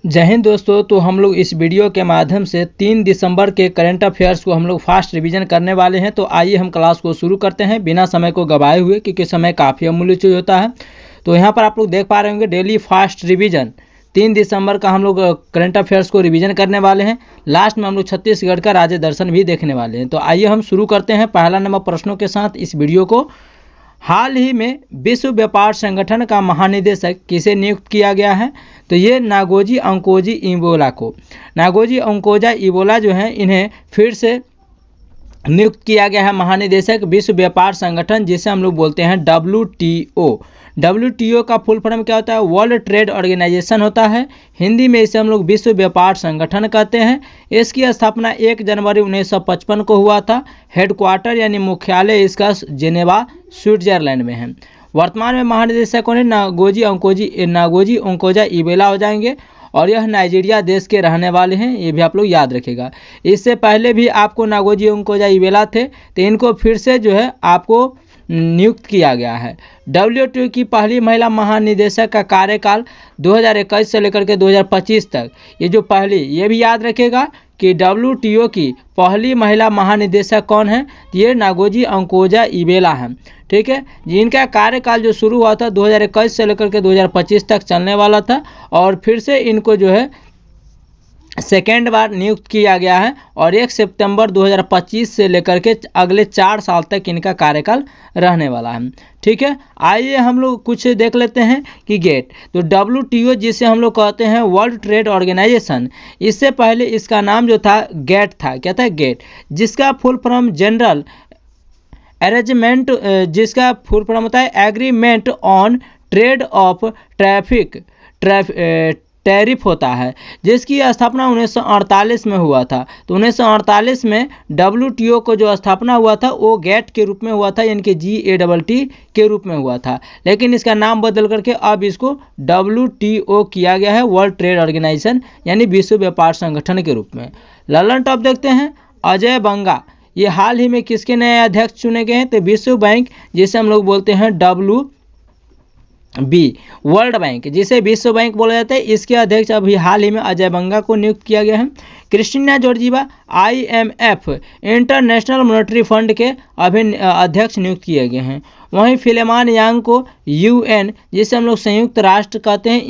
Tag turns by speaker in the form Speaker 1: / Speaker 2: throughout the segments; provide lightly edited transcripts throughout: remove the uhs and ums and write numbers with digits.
Speaker 1: जय हिंद दोस्तों। तो हम लोग इस वीडियो के माध्यम से 3 दिसंबर के करंट अफेयर्स को हम लोग फास्ट रिवीजन करने वाले हैं। तो आइए हम क्लास को शुरू करते हैं बिना समय को गवाए हुए, क्योंकि समय काफ़ी अमूल्य चीज होता है। तो यहाँ पर आप लोग देख पा रहे होंगे डेली फास्ट रिवीजन 3 दिसंबर का हम लोग करंट अफेयर्स को रिवीजन करने वाले हैं। लास्ट में हम लोग छत्तीसगढ़ का राज्य दर्शन भी देखने वाले हैं। तो आइए हम शुरू करते हैं पहला नंबर प्रश्नों के साथ इस वीडियो को। हाल ही में विश्व व्यापार संगठन का महानिदेशक किसे नियुक्त किया गया है? तो ये नागोजी अंकोजी इबोला को, नागोजी अंकोजा इबोला जो है, इन्हें फिर से नियुक्त किया गया है महानिदेशक विश्व व्यापार संगठन, जिसे हम लोग बोलते हैं WTO। WTO का फुल फॉर्म क्या होता है? वर्ल्ड ट्रेड ऑर्गेनाइजेशन होता है। हिंदी में इसे हम लोग विश्व व्यापार संगठन कहते हैं। इसकी स्थापना 1 जनवरी 1955 को हुआ था। हेडक्वार्टर यानी मुख्यालय इसका जेनेवा स्विट्जरलैंड में है। वर्तमान में महानिदेशक कौन है? नागोजी अंकोजा इबोला हो जाएंगे, और यह नाइजीरिया देश के रहने वाले हैं, ये भी आप लोग याद रखेगा। इससे पहले भी आपको नागोजी अंकोजा इबोला थे, तो इनको फिर से जो है आपको नियुक्त किया गया है। WTO की पहली महिला महानिदेशक का कार्यकाल 2021 से लेकर के 2025 तक, ये जो पहली, ये भी याद रखेगा कि WTO की पहली महिला महानिदेशक कौन है? ये नागोजी अंकोजा इबोला है। ठीक है, जिनका कार्यकाल जो शुरू हुआ था 2021 से लेकर के 2025 तक चलने वाला था, और फिर से इनको जो है सेकेंड बार नियुक्त किया गया है, और 1 सितंबर 2025 से लेकर के अगले 4 साल तक इनका कार्यकाल रहने वाला है। ठीक है, आइए हम लोग कुछ देख लेते हैं कि गेट। तो WTO जिसे हम लोग कहते हैं वर्ल्ड ट्रेड ऑर्गेनाइजेशन, इससे पहले इसका नाम जो था गेट था। क्या था? गेट, जिसका फुल फॉर्म जनरल अरेंजमेंट, जिसका फुल फॉर्म होता है agreement on trade off tariff होता है, जिसकी स्थापना 1948 में हुआ था। तो 1948 में WTO को जो स्थापना हुआ था वो गेट के रूप में हुआ था, यानी कि GATT के रूप में हुआ था। लेकिन इसका नाम बदल करके अब इसको WTO किया गया है, वर्ल्ड ट्रेड ऑर्गेनाइजेशन, यानी विश्व व्यापार संगठन के रूप में। ललन टॉप देखते हैं। अजय बंगा, ये हाल ही में किसके नए अध्यक्ष चुने गए हैं? तो विश्व बैंक, जिसे हम लोग बोलते हैं WB, वर्ल्ड बैंक, जिसे विश्व बैंक बोला जाता है, इसके अध्यक्ष अभी हाल ही में अजय बंगा को नियुक्त किया गया है। Christina Georgieva IMF, international monetary fund के अध्यक्ष नियुक्त किए गए हैं। वहीं फिलेमान यांग को UN, जिसे हम लोग संयुक्त राष्ट्र कहते हैं,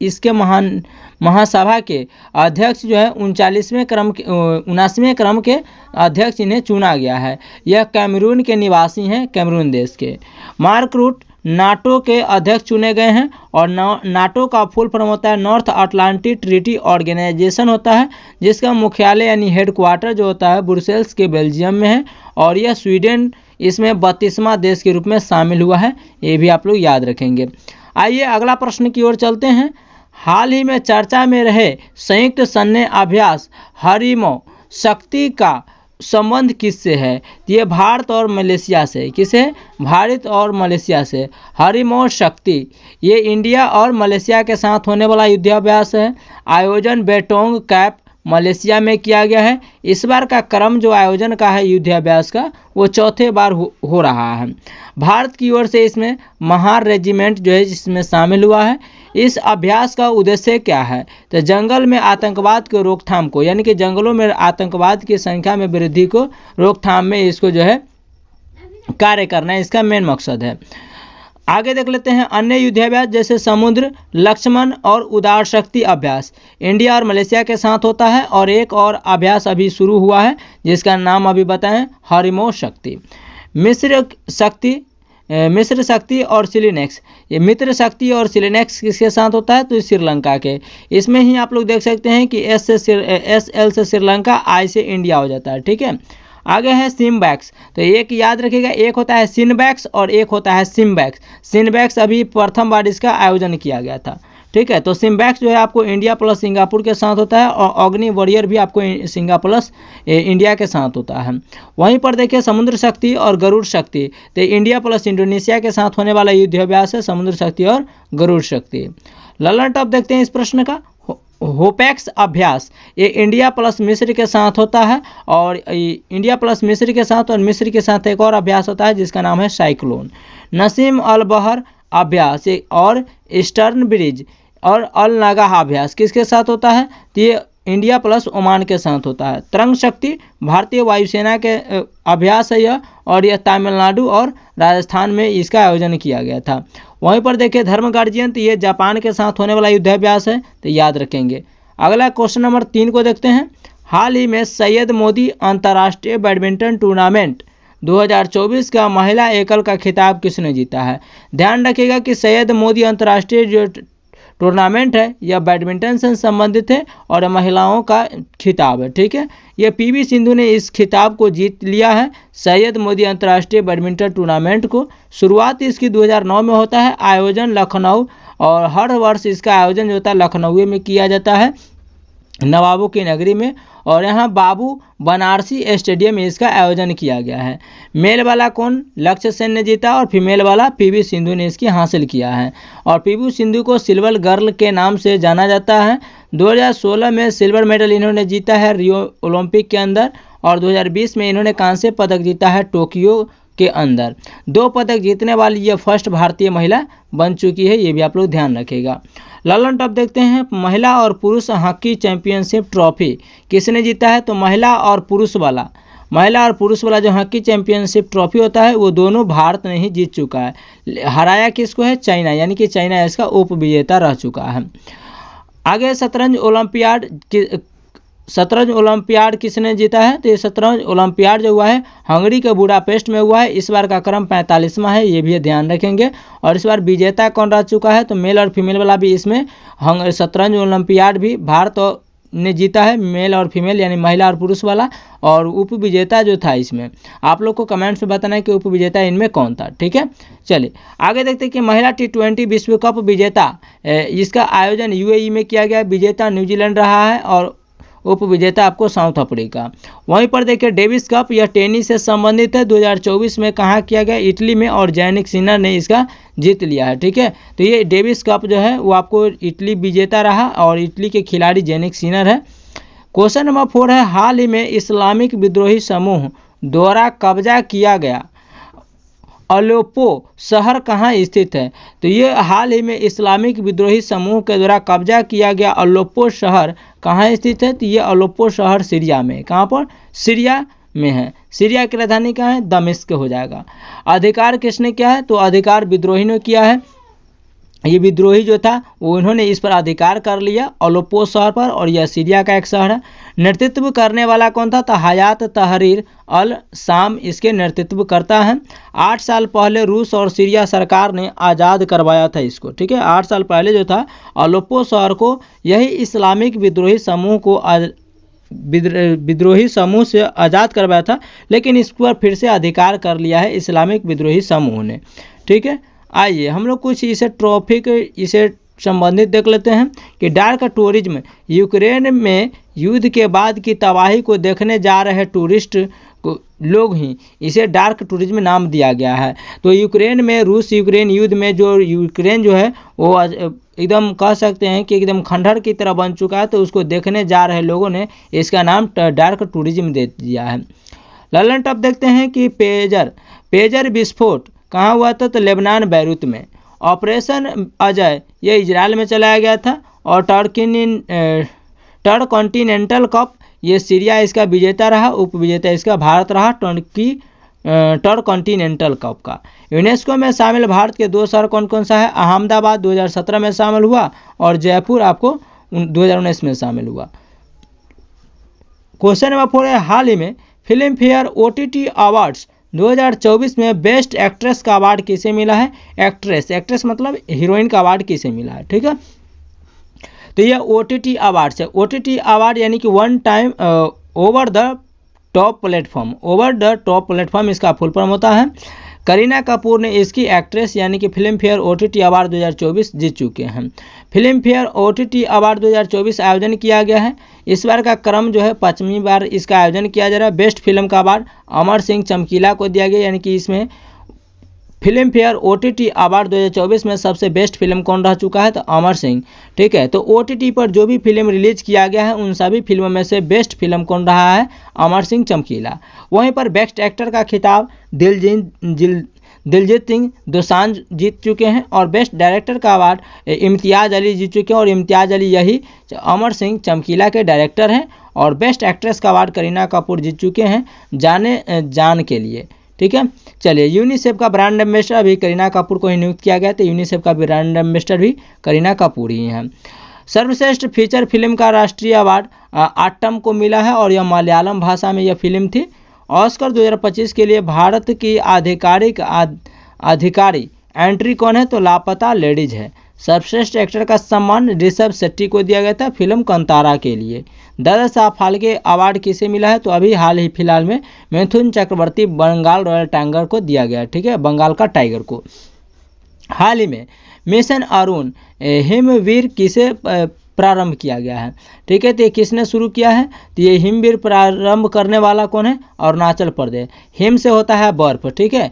Speaker 1: इसके महासभा के अध्यक्ष जो है 79वें क्रम के अध्यक्ष इन्हें चुना गया है। यह कैमरून के निवासी हैं, कैमरून देश के। मार्क रूट नाटो के अध्यक्ष चुने गए हैं, और नाटो का फुल फॉर्म होता है नॉर्थ अटलांटिक ट्रीटी ऑर्गेनाइजेशन होता है, जिसका मुख्यालय यानी हेडक्वार्टर जो होता है ब्रुसेल्स के बेल्जियम में है, और यह स्वीडन इसमें 32वां देश के रूप में शामिल हुआ है, ये भी आप लोग याद रखेंगे। आइए अगला प्रश्न की ओर चलते हैं। हाल ही में चर्चा में रहे संयुक्त सैन्य अभ्यास हरिमो शक्ति का संबंध किससे है? ये भारत और मलेशिया से। किसे? भारत और मलेशिया से। हरिमो शक्ति ये इंडिया और मलेशिया के साथ होने वाला युद्धाभ्यास है। आयोजन बेटोंग कैप मलेशिया में किया गया है। इस बार का क्रम जो आयोजन का है युद्धाभ्यास का, वो चौथे बार हो रहा है। भारत की ओर से इसमें महार रेजिमेंट जो है जिसमें शामिल हुआ है। इस अभ्यास का उद्देश्य क्या है? तो जंगल में आतंकवाद के रोकथाम को, यानी कि जंगलों में आतंकवाद की संख्या में वृद्धि को रोकथाम में इसको जो है कार्य करना है, इसका मेन मकसद है। आगे देख लेते हैं अन्य युद्धाभ्यास, जैसे समुद्र लक्ष्मण और उदार शक्ति अभ्यास इंडिया और मलेशिया के साथ होता है, और एक और अभ्यास अभी शुरू हुआ है जिसका नाम अभी बताएं, हरिमो शक्ति। मिस्र शक्ति और सिलिनेक्स, ये मित्र शक्ति और सिलिनेक्स किसके साथ होता है? तो श्रीलंका के। इसमें ही आप लोग देख सकते हैं कि SL से श्रीलंका, I से इंडिया हो जाता है। ठीक है, आगे है सिम्बैक्स। तो एक याद रखिएगा, एक होता है सिनबैक्स और एक होता है सिम्बैक्स। सिनबैक्स अभी प्रथम बार इसका आयोजन किया गया था। ठीक है, तो सिम्बैक्स जो है आपको इंडिया प्लस सिंगापुर के साथ होता है, और अग्नि वॉरियर भी आपको सिंगापुर प्लस इंडिया के साथ होता है। वहीं पर देखिए समुद्र शक्ति और गरुड़ शक्ति, तो इंडिया प्लस इंडोनेशिया के साथ होने वाला युद्धाभ्यास है समुद्र शक्ति और गरुड़ शक्ति। ललन टॉप देखते हैं इस प्रश्न का। होपेक्स अभ्यास ये इंडिया प्लस मिस्र के साथ होता है, और इंडिया प्लस मिस्र के साथ और मिस्र के साथ एक और अभ्यास होता है जिसका नाम है साइक्लोन। नसीम अल बहर अभ्यास और ईस्टर्न ब्रिज और अल नागाह अभ्यास किसके साथ होता है? तो ये इंडिया प्लस ओमान के साथ होता है। तरंग शक्ति भारतीय वायुसेना के अभ्यास है यह, और यह तमिलनाडु और राजस्थान में इसका आयोजन किया गया था। वहीं पर देखिए धर्म गार्जियन, तो ये जापान के साथ होने वाला युद्धाभ्यास है, तो याद रखेंगे। अगला क्वेश्चन नंबर 3 को देखते हैं। हाल ही में सैयद मोदी अंतर्राष्ट्रीय बैडमिंटन टूर्नामेंट 2024 का महिला एकल का खिताब किसने जीता है? ध्यान रखिएगा कि सैयद मोदी अंतर्राष्ट्रीय जो टूर्नामेंट है यह बैडमिंटन से संबंधित है और महिलाओं का खिताब है, ठीक है। यह पीवी सिंधु ने इस खिताब को जीत लिया है, सैयद मोदी अंतर्राष्ट्रीय बैडमिंटन टूर्नामेंट को। शुरुआत इसकी 2009 में होता है, आयोजन लखनऊ, और हर वर्ष इसका आयोजन जो होता है लखनऊ में किया जाता है, नवाबों की नगरी में, और यहाँ बाबू बनारसी स्टेडियम में इसका आयोजन किया गया है। मेल वाला कौन? लक्ष्य सेन ने जीता, और फीमेल वाला पीवी सिंधु ने इसकी हासिल किया है। और पीवी सिंधु को सिल्वर गर्ल के नाम से जाना जाता है। 2016 में सिल्वर मेडल इन्होंने जीता है रियो ओलंपिक के अंदर, और 2020 में इन्होंने कांस्य पदक जीता है टोक्यो के अंदर। 2 पदक जीतने वाली ये फर्स्ट भारतीय महिला बन चुकी है, ये भी आप लोग ध्यान रखिएगा। ललन टॉप देखते हैं। महिला और पुरुष हॉकी चैंपियनशिप ट्रॉफी किसने जीता है? तो महिला और पुरुष वाला जो हॉकी चैंपियनशिप ट्रॉफी होता है वो दोनों भारत ने ही जीत चुका है। हराया किसको है? चाइना, यानी कि चाइना इसका उप विजेता रह चुका है। आगे शतरंज ओलंपियाड किसने जीता है? तो ये शतरंज ओलंपियाड जो हुआ है हंगरी के बुडापेस्ट में हुआ है। इस बार का क्रम 45वां है, ये भी ध्यान रखेंगे। और इस बार विजेता कौन रह चुका है? तो मेल और फीमेल वाला भी इसमें शतरंज ओलंपियाड भी भारत ने जीता है, मेल और फीमेल यानी महिला और पुरुष वाला। और उप विजेता जो था इसमें आप लोग को कमेंट्स में बताना है कि उप विजेता इनमें कौन था, ठीक है। चलिए आगे देखते हैं कि महिला T20 विश्व कप विजेता, इसका आयोजन यूएई में किया गया। विजेता न्यूजीलैंड रहा है और उप विजेता आपको साउथ अफ्रीका। वहीं पर देखिए डेविस कप, यह टेनिस से संबंधित है। 2024 में कहाँ किया गया? इटली में, और जैनिक सिनर ने इसका जीत लिया है, ठीक है। तो ये डेविस कप जो है वो आपको इटली विजेता रहा, और इटली के खिलाड़ी जैनिक सिनर है। क्वेश्चन नंबर 4 है, हाल ही में इस्लामिक विद्रोही समूह द्वारा कब्जा किया गया अलेप्पो शहर कहाँ स्थित है? तो ये हाल ही में इस्लामिक विद्रोही समूह के द्वारा कब्जा किया गया अलेप्पो शहर कहाँ स्थित है? तो ये अलेप्पो शहर सीरिया में, कहाँ पर? सीरिया में है। सीरिया की राजधानी कहाँ है? दमिश्क हो जाएगा। अधिकार किसने किया है? तो अधिकार विद्रोही ने किया है। ये विद्रोही जो था वो इन्होंने इस पर अधिकार कर लिया अलेप्पो शहर पर, और यह सीरिया का एक शहर है। नेतृत्व करने वाला कौन था? तो हयात तहरीर अल शाम इसके नेतृत्व करता है। 8 साल पहले रूस और सीरिया सरकार ने आज़ाद करवाया था इसको, ठीक है। 8 साल पहले जो था अलेप्पो शहर को यही इस्लामिक विद्रोही समूह से आज़ाद करवाया था, लेकिन इस पर फिर से अधिकार कर लिया है इस्लामिक विद्रोही समूह ने, ठीक है। आइए हम लोग कुछ इसे ट्रॉफिक इसे संबंधित देख लेते हैं कि डार्क टूरिज्म, यूक्रेन में युद्ध के बाद की तबाही को देखने जा रहे टूरिस्ट लोग ही इसे डार्क टूरिज्म नाम दिया गया है। तो यूक्रेन में रूस यूक्रेन युद्ध में जो यूक्रेन जो है वो एकदम कह सकते हैं कि एकदम खंडहर की तरह बन चुका है, तो उसको देखने जा रहे लोगों ने इसका नाम डार्क टूरिज्म दे दिया है। ललन टॉप देखते हैं कि पेजर विस्फोट कहाँ हुआ था? तो लेबनान बैरूत में। ऑपरेशन अजय ये इजराइल में चलाया गया था। और टर्क कॉन्टिनेंटल कप ये सीरिया इसका विजेता रहा, उप विजेता इसका भारत रहा टर्क कॉन्टिनेंटल कप का। यूनेस्को में शामिल भारत के 2 शहर कौन कौन सा है? अहमदाबाद 2017 में शामिल हुआ, और जयपुर आपको 2019 में शामिल हुआ। क्वेश्चन नंबर 4 है, हाल ही में फिल्म फेयर OTT अवार्ड्स 2024 में बेस्ट एक्ट्रेस का अवार्ड किसे मिला है? एक्ट्रेस मतलब हीरोइन का अवार्ड किसे मिला है, ठीक है। तो ये OTT अवार्ड्स है। OTT अवार्ड यानी कि one time over the top platform इसका फुल फॉर्म होता है। करीना कपूर ने इसकी एक्ट्रेस यानी कि फिल्म फेयर OTT अवार्ड 2024 जीत चुके हैं। फिल्म फेयर OTT अवार्ड 2024 आयोजन किया गया है। इस बार का क्रम जो है 5वीं बार इसका आयोजन किया जा रहा है। बेस्ट फिल्म का अवार्ड अमर सिंह चमकीला को दिया गया, यानी कि इसमें फिल्म फेयर OTT अवार्ड 2024 में सबसे बेस्ट फिल्म कौन रह चुका है? तो अमर सिंह, ठीक है। तो OTT पर जो भी फिल्म रिलीज किया गया है उन सभी फिल्मों में से बेस्ट फिल्म कौन रहा है? अमर सिंह चमकीला। वहीं पर बेस्ट एक्टर का खिताब दिलजीत सिंह दोसांझ जीत चुके हैं। और बेस्ट डायरेक्टर का अवार्ड इम्तियाज़ अली जीत चुके हैं, और इम्तियाज़ अली यही अमर सिंह चमकीला के डायरेक्टर हैं। और बेस्ट एक्ट्रेस का अवार्ड करीना कपूर जीत चुके हैं जाने जान के लिए। ठीक है, चलिए यूनिसेफ का ब्रांड एम्बेसडर अभी करीना कपूर को ही नियुक्त किया गया, तो यूनिसेफ का ब्रांड एम्बेसडर भी करीना कपूर ही हैं। सर्वश्रेष्ठ फीचर फिल्म का राष्ट्रीय अवार्ड आट्टम को मिला है, और यह मलयालम भाषा में यह फिल्म थी। ऑस्कर 2025 के लिए भारत की आधिकारिक अधिकारी एंट्री कौन है, तो लापता लेडीज है। सर्वश्रेष्ठ एक्टर का सम्मान ऋषभ शेट्टी को दिया गया था फिल्म कंतारा के लिए। दादा साहब फाल्के अवार्ड किसे मिला है, तो अभी हाल ही फिलहाल में मिथुन चक्रवर्ती बंगाल रॉयल टाइगर को दिया गया। ठीक है, बंगाल का टाइगर को। हाल ही में मिशन अरुण हिमवीर किसे प्रारंभ किया गया है। ठीक है, तो ये किसने शुरू किया है, तो ये हिमवीर प्रारंभ करने वाला कौन है, अरुणाचल प्रदेश। हिम से होता है बर्फ। ठीक है,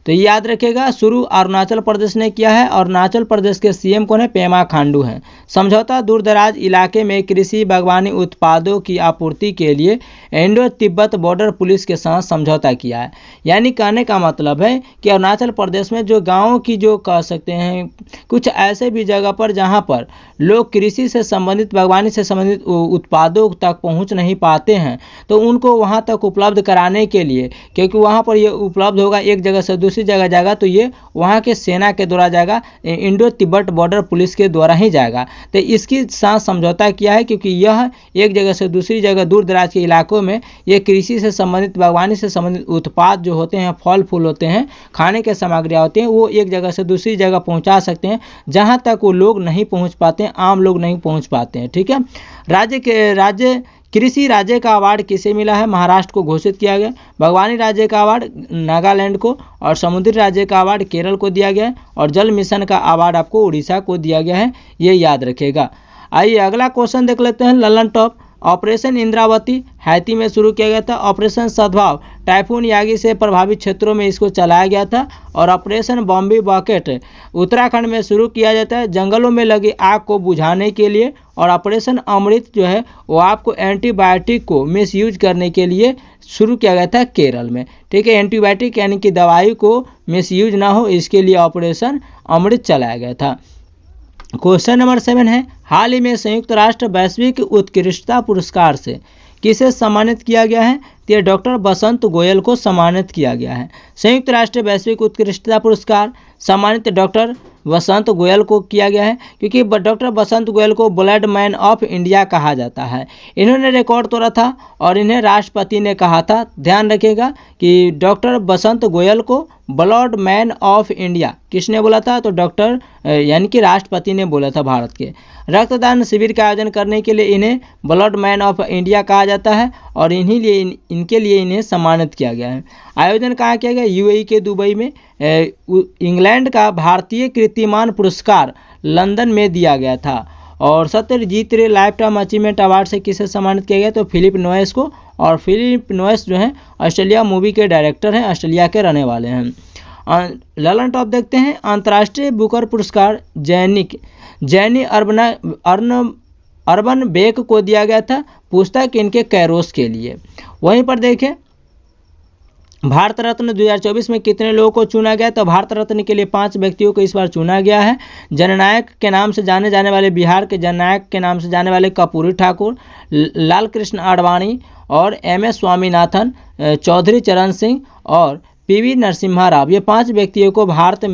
Speaker 1: तो ये याद रखिएगा, शुरू अरुणाचल प्रदेश ने किया है। अरुणाचल प्रदेश के सीएम कौन है, पेमा खांडू हैं। समझौता दूरदराज इलाके में कृषि बागवानी उत्पादों की आपूर्ति के लिए इंडो तिब्बत बॉर्डर पुलिस के साथ समझौता किया है। यानी कहने का मतलब है कि अरुणाचल प्रदेश में जो गाँव की जो कह सकते हैं कुछ ऐसे भी जगह पर जहाँ पर लोग कृषि से संबंधित बागवानी से संबंधित उत्पादों तक पहुँच नहीं पाते हैं, तो उनको वहाँ तक उपलब्ध कराने के लिए, क्योंकि वहाँ पर ये उपलब्ध होगा एक जगह से दूसरी जगह जाएगा, तो ये वहाँ के सेना के द्वारा जाएगा, इंडो तिब्बत बॉर्डर पुलिस के द्वारा ही जाएगा। तो इसके साथ समझौता किया है, क्योंकि यह एक जगह से दूसरी जगह दूर दराज के इलाकों में ये कृषि से संबंधित बागवानी से संबंधित उत्पाद जो होते हैं, फल फूल होते हैं, खाने के सामग्रियाँ होती हैं, वो एक जगह से दूसरी जगह पहुँचा सकते हैं जहाँ तक वो लोग नहीं पहुँच पाते हैं, आम लोग नहीं पहुँच पाते हैं। ठीक है, कृषि राज्य का अवार्ड किसे मिला है, महाराष्ट्र को घोषित किया गया। बागवानी राज्य का अवार्ड नागालैंड को, और समुद्री राज्य का अवार्ड केरल को दिया गया है, और जल मिशन का अवार्ड आपको उड़ीसा को दिया गया है, ये याद रखिएगा। आइए अगला क्वेश्चन देख लेते हैं। Lalan top operation Indravati Haiti में शुरू किया गया था। ऑपरेशन सद्भाव टाइफून यागी से प्रभावित क्षेत्रों में इसको चलाया गया था। और ऑपरेशन बॉम्बे बकेट उत्तराखंड में शुरू किया जाता है जंगलों में लगी आग को बुझाने के लिए। और ऑपरेशन अमृत जो है वो आपको एंटीबायोटिक को मिसयूज करने के लिए शुरू किया गया था केरल में। ठीक है, एंटीबायोटिक यानी कि दवाई को मिसयूज ना हो, इसके लिए ऑपरेशन अमृत चलाया गया था। क्वेश्चन नंबर 7 है, हाल ही में संयुक्त राष्ट्र वैश्विक उत्कृष्टता पुरस्कार से किसे सम्मानित किया गया है, तो डॉक्टर बसंत गोयल को सम्मानित किया गया है। संयुक्त राष्ट्र वैश्विक उत्कृष्टता पुरस्कार सम्मानित डॉक्टर बसंत गोयल को किया गया है, क्योंकि डॉक्टर बसंत गोयल को ब्लड मैन ऑफ इंडिया कहा जाता है। इन्होंने रिकॉर्ड तोड़ा था और इन्हें राष्ट्रपति ने कहा था, ध्यान रखिएगा कि डॉक्टर बसंत गोयल को ब्लड मैन ऑफ इंडिया किसने बोला था, तो डॉक्टर यानी कि राष्ट्रपति ने बोला था भारत के। रक्तदान शिविर का आयोजन करने के लिए इन्हें ब्लड मैन ऑफ इंडिया कहा जाता है, और इनके लिए इन्हें सम्मानित किया गया है। आयोजन कहाँ किया गया, यूएई के दुबई में। इंग्लैंड का भारतीय कीर्तिमान पुरस्कार लंदन में दिया गया था। और सत्यजीत रे लाइफ टाइम अचीवमेंट अवार्ड से किसे सम्मानित किया गया, तो फिलिप नोएस को। और फिलिप नोएस जो है ऑस्ट्रेलिया मूवी के डायरेक्टर हैं, ऑस्ट्रेलिया के रहने वाले हैं। ललन टॉप देखते हैं। अंतर्राष्ट्रीय बुकर पुरस्कार जैनी अर्बन बेक को दिया गया था, पुस्तक इनके कैरोस के लिए। वहीं पर देखें भारत रत्न 2024 में कितने लोगों को चुना गया, तो भारत रत्न के लिए 5 व्यक्तियों को इस बार चुना गया है। जननायक के नाम से जाने जाने वाले, बिहार के जननायक के नाम से जाने वाले कर्पूरी ठाकुर, लाल कृष्ण आडवाणी और MS स्वामीनाथन, चौधरी चरण सिंह और PV नरसिम्हा राव, ये 5 व्यक्तियों को भारत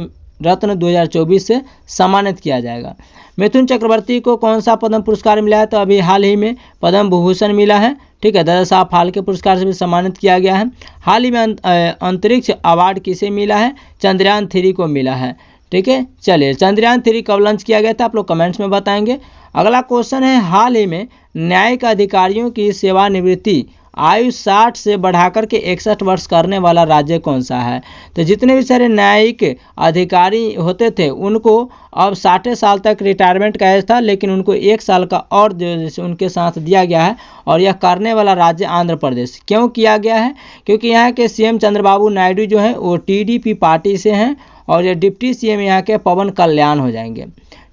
Speaker 1: रत्न 2024 से सम्मानित किया जाएगा। मिथुन चक्रवर्ती को कौन सा पद्म पुरस्कार मिला है, तो अभी हाल ही में पद्म विभूषण मिला है। ठीक है, दादा साहब फाल्के पुरस्कार से भी सम्मानित किया गया है। हाल ही में अंतरिक्ष अवार्ड किसे मिला है, चंद्रयान 3 को मिला है। ठीक है, चलिए चंद्रयान 3 कब लॉन्च किया गया था, आप लोग कमेंट्स में बताएंगे। अगला क्वेश्चन है, हाल ही में न्यायिक अधिकारियों की सेवानिवृत्ति आयु 60 से बढ़ाकर के 61 वर्ष करने वाला राज्य कौन सा है, तो जितने भी सारे न्यायिक अधिकारी होते थे उनको अब 60 साल तक रिटायरमेंट का एज था, लेकिन उनको 1 साल का और जैसे उनके साथ दिया गया है। और यह करने वाला राज्य आंध्र प्रदेश। क्यों किया गया है, क्योंकि यहाँ के CM चंद्रबाबू नायडू जो है वो TDP पार्टी से हैं, और ये डिप्टी CM यहाँ के पवन कल्याण हो जाएंगे।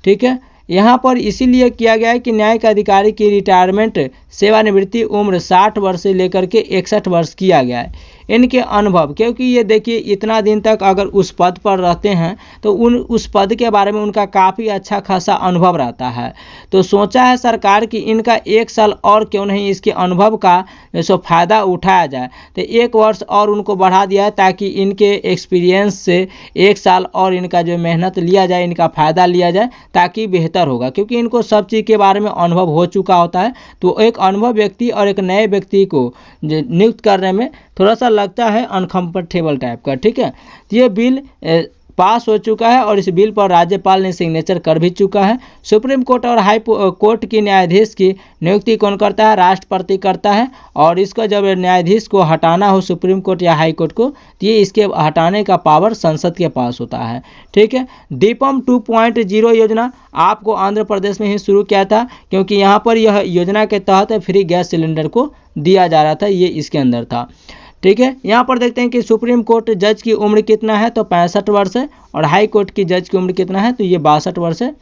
Speaker 1: ठीक है, यहाँ पर इसीलिए किया गया है कि न्यायिक अधिकारी की रिटायरमेंट सेवानिवृत्ति उम्र 60 वर्ष से लेकर के 61 वर्ष किया गया है। इनके अनुभव, क्योंकि ये देखिए इतना दिन तक अगर उस पद पर रहते हैं तो उस पद के बारे में उनका काफ़ी अच्छा खासा अनुभव रहता है। तो सोचा है सरकार कि इनका 1 साल और क्यों नहीं इसके अनुभव का सो फ़ायदा उठाया जाए, तो 1 वर्ष और उनको बढ़ा दिया है ताकि इनके एक्सपीरियंस से 1 साल और इनका जो मेहनत लिया जाए, इनका फ़ायदा लिया जाए, ताकि बेहतर होगा, क्योंकि इनको सब चीज़ के बारे में अनुभव हो चुका होता है। तो एक अनुभव व्यक्ति और एक नए व्यक्ति को नियुक्त करने में थोड़ा सा लगता है अनकंफर्टेबल टाइप का, ठीक है। ये बिल पास हो चुका है और इस बिल पर राज्यपाल ने सिग्नेचर कर भी चुका है। सुप्रीम कोर्ट और हाई कोर्ट की न्यायाधीश की नियुक्ति कौन करता है? राष्ट्रपति करता है। और इसका जब न्यायाधीश को हटाना हो सुप्रीम कोर्ट या हाई कोर्ट को, तो ये इसके हटाने का पावर संसद के पास होता है, ठीक है। दीपम 2.0 योजना आपको आंध्र प्रदेश में ही शुरू किया था, क्योंकि यहाँ पर यह योजना के तहत फ्री गैस सिलेंडर को दिया जा रहा था, ये इसके अंदर था, ठीक है। यहाँ पर देखते हैं कि सुप्रीम कोर्ट जज की उम्र कितना है, तो 65 वर्ष है। और हाई कोर्ट की जज की उम्र कितना है, तो ये 62 वर्ष है।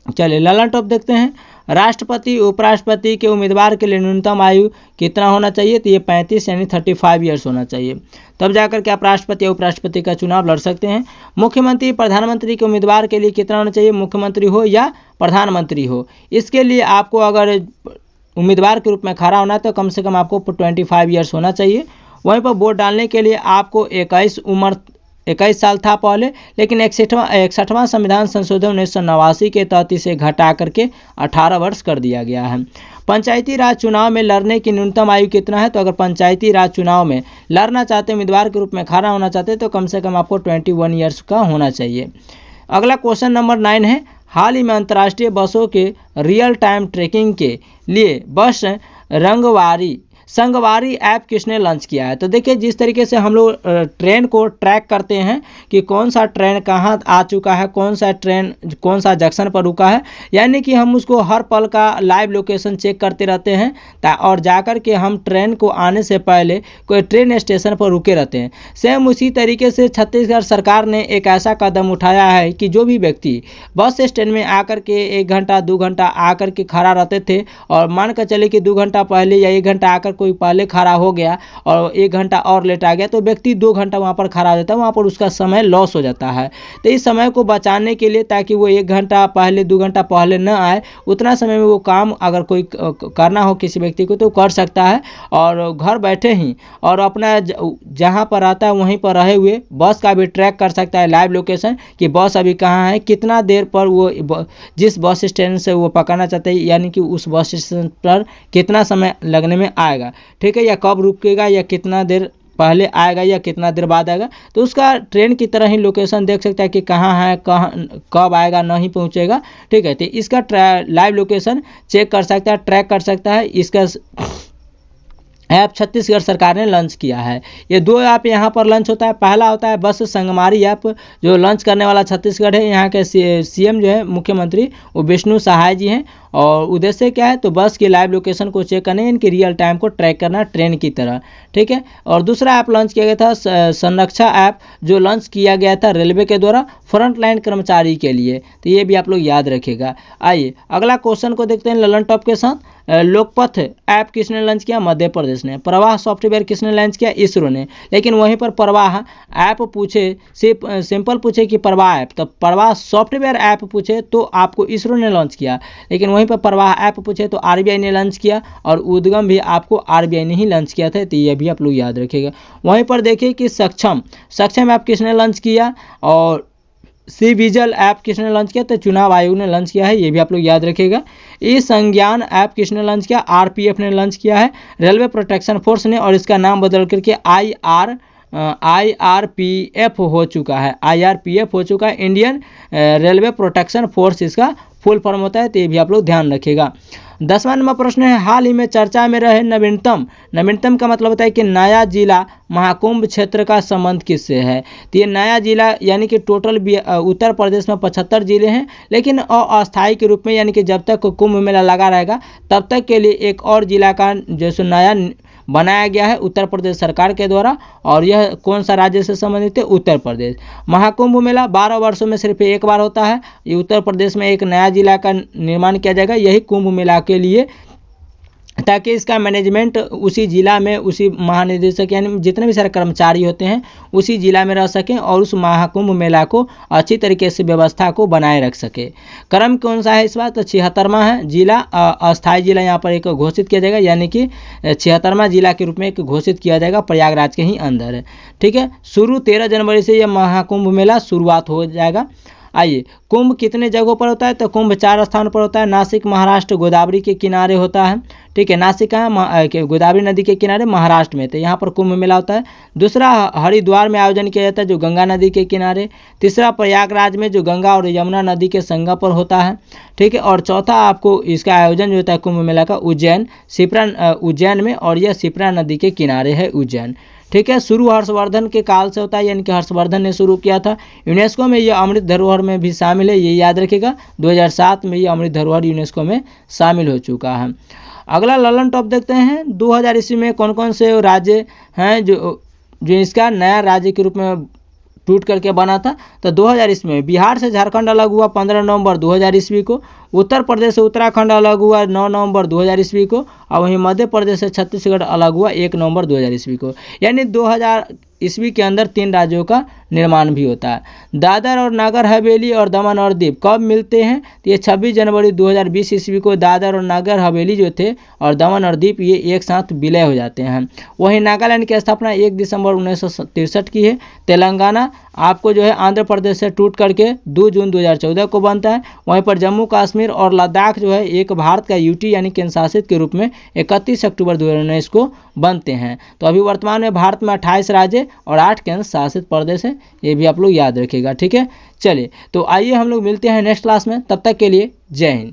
Speaker 1: चलिए ललन टॉप देखते हैं। राष्ट्रपति उपराष्ट्रपति के उम्मीदवार के लिए न्यूनतम आयु कितना होना चाहिए, तो ये 35 यानी 35 ईयर्स होना चाहिए, तब जाकर के आप राष्ट्रपति या उपराष्ट्रपति का चुनाव लड़ सकते हैं। मुख्यमंत्री प्रधानमंत्री के उम्मीदवार के लिए कितना होना चाहिए, मुख्यमंत्री हो या प्रधानमंत्री हो, इसके लिए आपको अगर उम्मीदवार के रूप में खड़ा होना है तो कम से कम आपको 25 ईयर्स होना चाहिए। वहीं पर वोट डालने के लिए आपको 21 साल था पहले, लेकिन 61वां संविधान संशोधन 1989 के तहत इसे घटा करके 18 वर्ष कर दिया गया है। पंचायती राज चुनाव में लड़ने की न्यूनतम आयु कितना है, तो अगर पंचायती राज चुनाव में लड़ना चाहते उम्मीदवार के रूप में खड़ा होना चाहते तो कम से कम आपको 21 ईयर्स का होना चाहिए। अगला क्वेश्चन नंबर 9 है, हाल ही में अंतर्राष्ट्रीय बसों के रियल टाइम ट्रैकिंग के लिए बस संगवारी ऐप किसने लॉन्च किया है। तो देखिए जिस तरीके से हम लोग ट्रेन को ट्रैक करते हैं कि कौन सा ट्रेन कहाँ आ चुका है, कौन सा ट्रेन कौन सा जंक्शन पर रुका है, यानी कि हम उसको हर पल का लाइव लोकेशन चेक करते रहते हैं और जाकर के हम ट्रेन को आने से पहले कोई ट्रेन स्टेशन पर रुके रहते हैं। सेम उसी तरीके से छत्तीसगढ़ सरकार ने एक ऐसा कदम उठाया है कि जो भी व्यक्ति बस स्टैंड में आकर के 1 घंटा 2 घंटा आकर के खड़ा रहते थे और मान कर चले कि 2 घंटा पहले या 1 घंटा आकर कोई पहले खड़ा हो गया और 1 घंटा और लेट आ गया, तो व्यक्ति 2 घंटा वहाँ पर खड़ा हो जाता है, वहाँ पर उसका समय लॉस हो जाता है। तो इस समय को बचाने के लिए, ताकि वो 1 घंटा पहले 2 घंटा पहले न आए, उतना समय में वो काम अगर कोई करना हो किसी व्यक्ति को तो कर सकता है और घर बैठे ही और अपना जहाँ पर आता है वहीं पर रहे हुए बस का भी ट्रैक कर सकता है लाइव लोकेशन कि बस अभी कहाँ है, कितना देर पर वो जिस बस स्टैंड से वो पकड़ना चाहते हैं, यानी कि उस बस स्टैंड पर कितना समय लगने में आएगा, ठीक है, या कब रुकेगा या कितना देर पहले आएगा या कितना देर बाद आएगा। तो उसका ट्रेन की तरह ही लोकेशन देख सकता है कि कहाँ है, कब आएगा, नहीं पहुँचेगा, ठीक है। तो इसका लाइव लोकेशन चेक कर सकता है, ट्रैक कर सकता है। इसका ऐप छत्तीसगढ़ सरकार ने लॉन्च किया है। ये 2 ऐप यहाँ पर लॉन्च होता है। पहला होता है बस संगवारी ऐप, जो लॉन्च करने वाला छत्तीसगढ़ है। यहाँ के सीएम जो है मुख्यमंत्री वो विष्णु सहाय जी हैं और उद्देश्य क्या है, तो बस की लाइव लोकेशन को चेक करना, इनकी रियल टाइम को ट्रैक करना ट्रेन की तरह, ठीक है। और दूसरा ऐप लॉन्च किया गया था संरक्षा ऐप, जो लॉन्च किया गया था रेलवे के द्वारा फ्रंट लाइन कर्मचारी के लिए, तो ये भी आप लोग याद रखिएगा। आइए अगला क्वेश्चन को देखते हैं ललन टॉप के साथ। लोकपथ ऐप किसने लॉन्च किया, मध्य प्रदेश ने। प्रवाह सॉफ्टवेयर किसने लॉन्च किया, इसरो ने। लेकिन वहीं पर प्रवाह ऐप पूछे, सिंपल पूछे कि प्रवाह ऐप, तो प्रवाह सॉफ्टवेयर ऐप पूछे तो आपको इसरो ने लॉन्च किया। लेकिन वहीं पर प्रवाह ऐप पूछे तो आरबीआई ने लॉन्च किया और उद्गम भी आपको आरबीआई ने ही लॉन्च किया था, तो ये भी आप लोग याद रखिएगा। वहीं पर देखिए कि सक्षम ऐप किसने लॉन्च किया और सी विजिल ऐप किसने लॉन्च किया, तो चुनाव आयोग ने लॉन्च किया है, ये भी आप लोग याद रखिएगा। ई संज्ञान ऐप किसने लॉन्च किया, आरपीएफ ने लॉन्च किया है, रेलवे प्रोटेक्शन फोर्स ने, और इसका नाम बदल करके आईआरपीएफ हो चुका है, आईआरपीएफ हो चुका है, इंडियन रेलवे प्रोटेक्शन फोर्स इसका फुल फॉर्म होता है, तो ये भी आप लोग ध्यान रखिएगा। 10वां नंबर प्रश्न है, हाल ही में चर्चा में रहे नवीनतम का मतलब होता है कि नया जिला महाकुंभ क्षेत्र का संबंध किससे है। तो ये नया जिला यानी कि टोटल उत्तर प्रदेश में 75 जिले हैं, लेकिन अस्थायी के रूप में, यानी कि जब तक कुंभ मेला लगा रहेगा तब तक के लिए एक और जिला का जैसे नया बनाया गया है उत्तर प्रदेश सरकार के द्वारा, और यह कौन सा राज्य से संबंधित है, उत्तर प्रदेश। महाकुंभ मेला 12 वर्षों में सिर्फ एक बार होता है। ये उत्तर प्रदेश में एक नया जिला का निर्माण किया जाएगा, यही कुंभ मेला के लिए ताकि इसका मैनेजमेंट उसी ज़िला में उसी महानिदेशक यानी जितने भी सारे कर्मचारी होते हैं उसी ज़िला में रह सकें और उस महाकुंभ मेला को अच्छी तरीके से व्यवस्था को बनाए रख सके। क्रम कौन सा है इस बार? तो 76वां है जिला, अस्थायी जिला यहाँ पर एक घोषित किया जाएगा, यानी कि 76वां जिला के रूप में एक घोषित किया जाएगा, प्रयागराज के ही अंदर है। ठीक है, शुरू 13 जनवरी से यह महाकुंभ मेला शुरुआत हो जाएगा। आइए, कुंभ कितने जगहों पर होता है? तो कुंभ 4 स्थानों पर होता है। नासिक महाराष्ट्र गोदावरी के किनारे होता है। ठीक है, नासिक कहाँ है? गोदावरी नदी के किनारे महाराष्ट्र में, तो यहाँ पर कुंभ मेला होता है। दूसरा हरिद्वार में आयोजन किया जाता है जो गंगा नदी के किनारे। तीसरा प्रयागराज में जो गंगा और यमुना नदी के संगम पर होता है। ठीक है, और चौथा आपको इसका आयोजन जो होता है कुंभ मेला का उज्जैन में, और यह शिप्रा नदी के किनारे है उज्जैन। ठीक है, शुरू हर्षवर्धन के काल से होता है, यानी कि हर्षवर्धन ने शुरू किया था। यूनेस्को में यह अमृत धरोहर में भी शामिल है, ये याद रखिएगा। 2007 में यह अमृत धरोहर यूनेस्को में शामिल हो चुका है। अगला ललन टॉप देखते हैं। 2000 ईस्वी में कौन कौन से राज्य हैं जो इसका नया राज्य के रूप में टूट करके बना था? तो 2000 ईस्वी में बिहार से झारखंड अलग हुआ 15 नवंबर 2000 ईस्वी को। उत्तर प्रदेश से उत्तराखंड अलग हुआ 9 नवंबर 2000 ईस्वी को। और वहीं मध्य प्रदेश से छत्तीसगढ़ अलग हुआ 1 नवंबर 2000 ईस्वी को। यानी 2000 ईस्वी के अंदर 3 राज्यों का निर्माण भी होता है। दादर और नागर हवेली और दमन और दीव कब मिलते हैं? तो ये 26 जनवरी 2020 ईस्वी को दादर और नागर हवेली जो थे और दमन और दीव ये एक साथ विलय हो जाते हैं। वहीं नागालैंड की स्थापना 1 दिसंबर 1963 की है। तेलंगाना आपको जो है आंध्र प्रदेश से टूट करके 2 जून 2014 को बनता है। वहीं पर जम्मू कश्मीर और लद्दाख जो है एक भारत का यूटी यानी केंद्र शासित के रूप में 31 अक्टूबर 2019 को बनते हैं। तो अभी वर्तमान में भारत में 28 राज्य और 8 केंद्र शासित प्रदेश हैं, ये भी आप लोग याद रखिएगा। ठीक है, चलिए तो आइए हम लोग मिलते हैं नेक्स्ट क्लास में, तब तक के लिए जय हिंद।